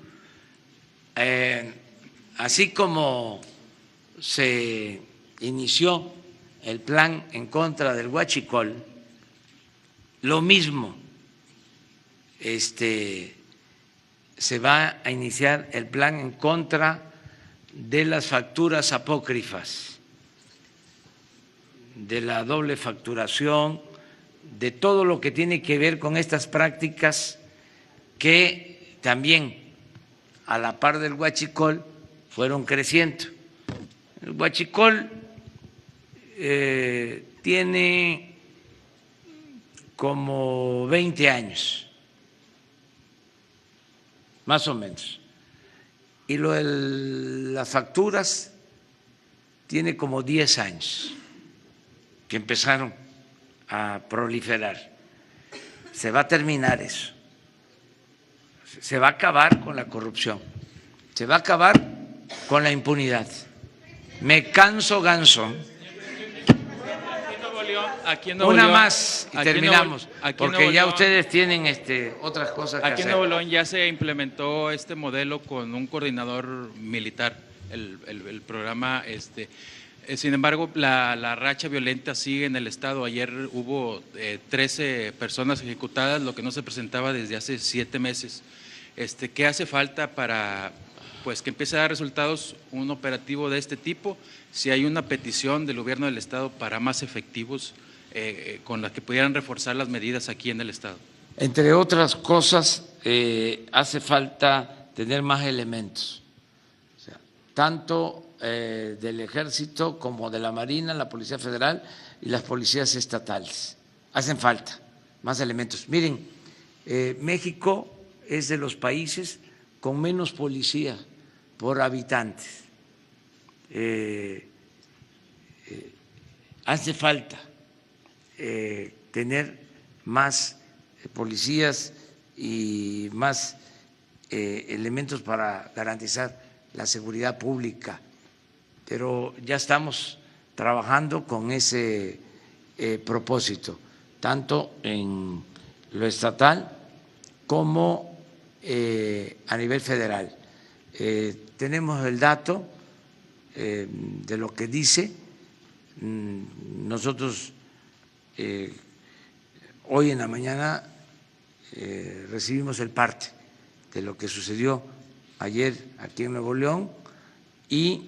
S1: Así como se inició el plan en contra del huachicol, lo mismo se va a iniciar el plan en contra de las facturas apócrifas, de la doble facturación, de todo lo que tiene que ver con estas prácticas que también a la par del huachicol fueron creciendo. El huachicol tiene como 20 años, más o menos, y lo de las facturas tiene como 10 años que empezaron a proliferar. Se va a terminar eso, se va a acabar con la corrupción, se va a acabar con la impunidad. Me canso ganso. Una más y terminamos, porque ya ustedes tienen otras cosas que hacer.
S12: Aquí en Nuevo León ya se implementó este modelo con un coordinador militar, el programa. Sin embargo, la racha violenta sigue en el estado. Ayer hubo 13 personas ejecutadas, lo que no se presentaba desde hace 7 meses. ¿Qué hace falta para que empiece a dar resultados un operativo de este tipo? Si hay una petición del gobierno del estado para más efectivos con las que pudieran reforzar las medidas aquí en el estado.
S1: Entre otras cosas, hace falta tener más elementos, o sea, tanto del Ejército como de la Marina, la Policía Federal y las policías estatales. Hacen falta más elementos. Miren, México es de los países con menos policía por habitantes. Hace falta tener más policías y más elementos para garantizar la seguridad pública, pero ya estamos trabajando con ese propósito, tanto en lo estatal como a nivel federal. Tenemos el dato de lo que dice. Nosotros hoy en la mañana recibimos el parte de lo que sucedió ayer aquí en Nuevo León y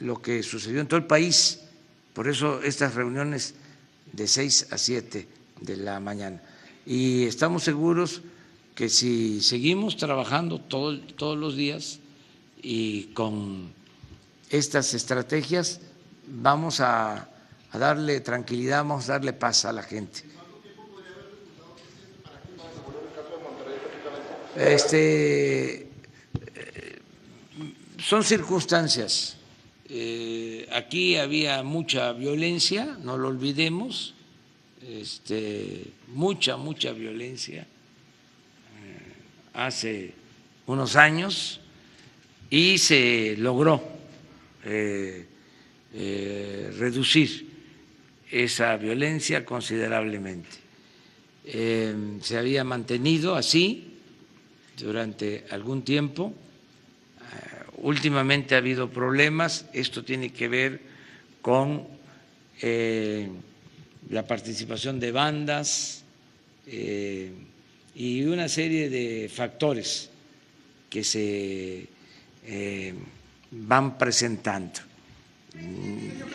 S1: lo que sucedió en todo el país. Por eso estas reuniones de 6 a 7 de la mañana. Y estamos seguros que si seguimos trabajando todos los días y con estas estrategias, vamos a darle tranquilidad, vamos a darle paz a la gente. Son circunstancias. Aquí había mucha violencia, no lo olvidemos, mucha violencia hace unos años y se logró reducir esa violencia considerablemente. Se había mantenido así durante algún tiempo. Últimamente ha habido problemas. Esto tiene que ver con la participación de bandas y una serie de factores que se van presentando.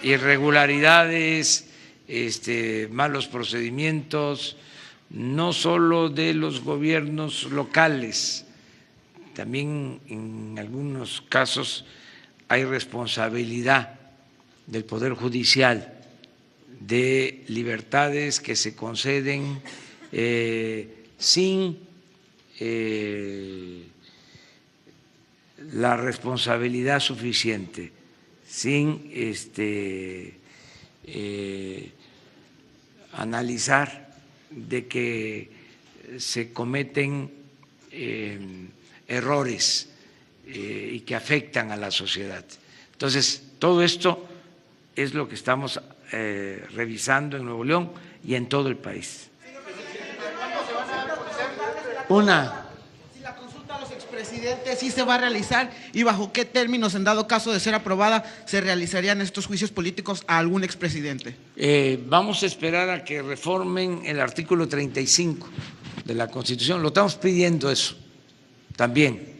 S1: Irregularidades, malos procedimientos, no solo de los gobiernos locales, también en algunos casos hay responsabilidad del Poder Judicial de libertades que se conceden sin la responsabilidad suficiente, sin analizar de que se cometen errores y que afectan a la sociedad. Entonces, todo esto es lo que estamos revisando en Nuevo León y en todo el país.
S13: Si la consulta a los expresidentes sí se va a realizar y bajo qué términos, en dado caso de ser aprobada, se realizarían estos juicios políticos a algún expresidente.
S1: Vamos a esperar a que reformen el artículo 35 de la Constitución. Lo estamos pidiendo eso también.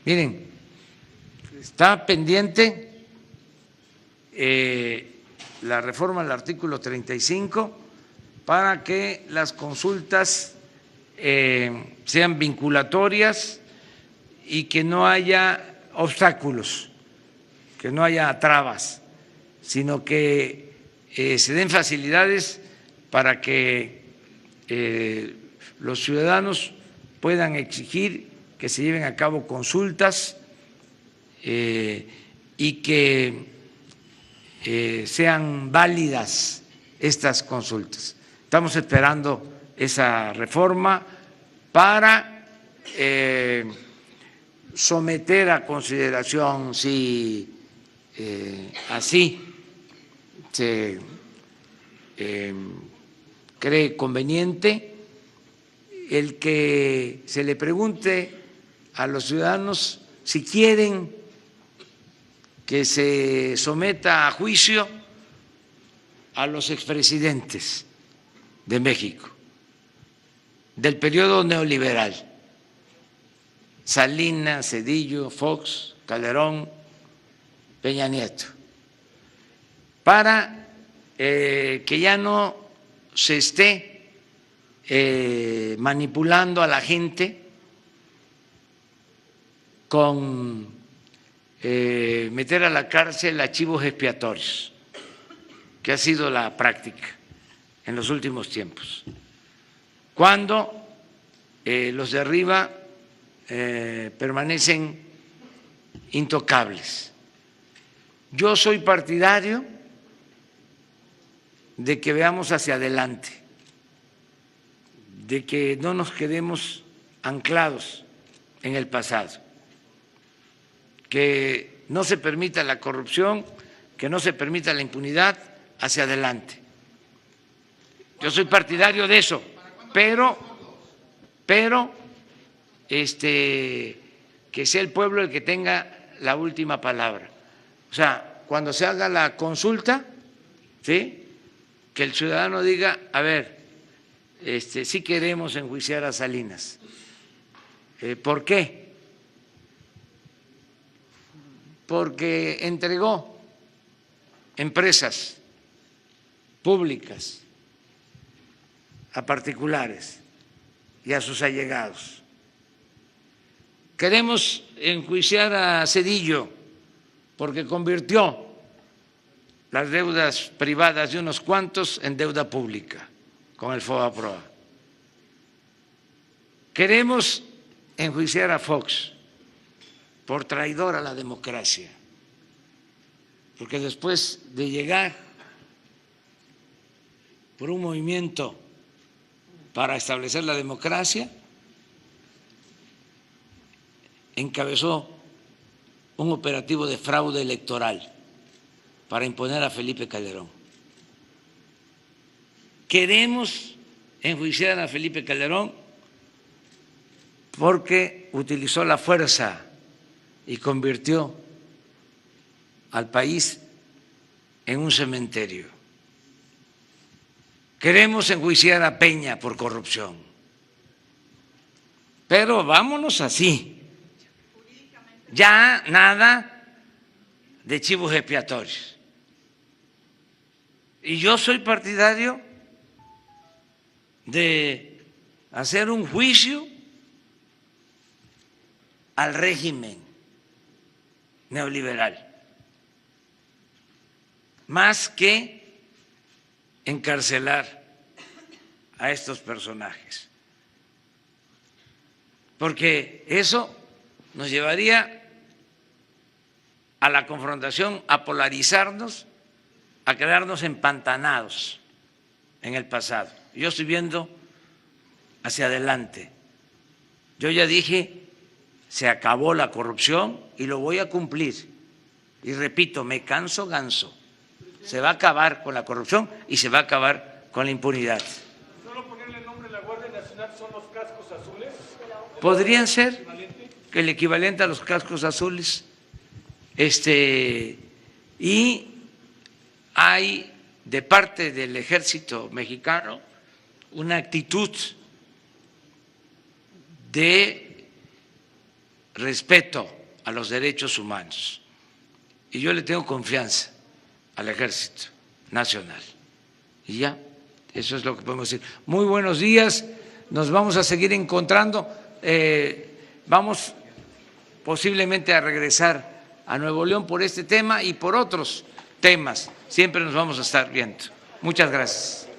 S1: Miren, está pendiente la reforma del artículo 35 para que las consultas sean vinculatorias y que no haya obstáculos, que no haya trabas, sino que se den facilidades para que los ciudadanos puedan exigir que se lleven a cabo consultas y que sean válidas estas consultas. Estamos esperando esa reforma para someter a consideración, si así se cree conveniente, el que se le pregunte a los ciudadanos si quieren que se someta a juicio a los expresidentes de México del periodo neoliberal: Salinas, Zedillo, Fox, Calderón, Peña Nieto, para que ya no se esté manipulando a la gente con meter a la cárcel a chivos expiatorios, que ha sido la práctica en los últimos tiempos, cuando los de arriba permanecen intocables. Yo soy partidario de que veamos hacia adelante, de que no nos quedemos anclados en el pasado, que no se permita la corrupción, que no se permita la impunidad, hacia adelante. Yo soy partidario de eso, pero que sea el pueblo el que tenga la última palabra. O sea, cuando se haga la consulta, ¿sí?, que el ciudadano diga, a ver, sí queremos enjuiciar a Salinas. ¿Por qué? Porque entregó empresas públicas a particulares y a sus allegados. Queremos enjuiciar a Zedillo porque convirtió las deudas privadas de unos cuantos en deuda pública con el FOBAPROA. Queremos enjuiciar a Fox por traidor a la democracia, porque después de llegar por un movimiento para establecer la democracia, encabezó un operativo de fraude electoral para imponer a Felipe Calderón. Queremos enjuiciar a Felipe Calderón porque utilizó la fuerza y convirtió al país en un cementerio. Queremos enjuiciar a Peña por corrupción. Pero vámonos así. Ya nada de chivos expiatorios. Y yo soy partidario de hacer un juicio al régimen neoliberal, más que encarcelar a estos personajes, porque eso nos llevaría a la confrontación, a polarizarnos, a quedarnos empantanados en el pasado. Yo estoy viendo hacia adelante. Yo ya dije, se acabó la corrupción y lo voy a cumplir. Y repito, me canso ganso. Se va a acabar con la corrupción y se va a acabar con la impunidad.
S14: ¿Solo ponerle el nombre de la Guardia Nacional son los cascos azules?
S1: Podrían ser el equivalente a los cascos azules. Y hay de parte del ejército mexicano una actitud de respeto a los derechos humanos. Y yo le tengo confianza al Ejército Nacional. Y ya, eso es lo que podemos decir. Muy buenos días, nos vamos a seguir encontrando. Vamos posiblemente a regresar a Nuevo León por este tema y por otros temas. Siempre nos vamos a estar viendo. Muchas gracias.